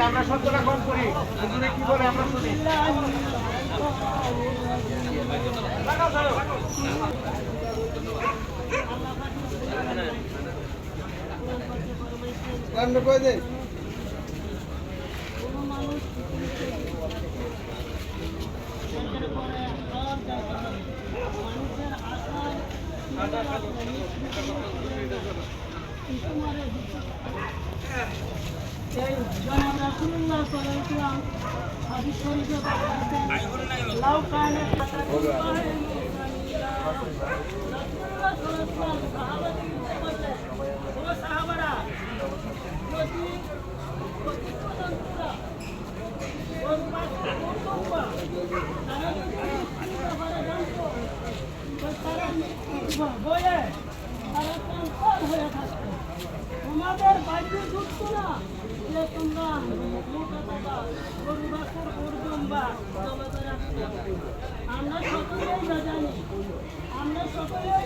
আমরা 17 টাকা কম করি, কি বলে আমরা শুনি। তোমাদের বাড়িতে ঢুকতো না যে তোমরা আমরা সকলেই জানি, আমরা সকলেই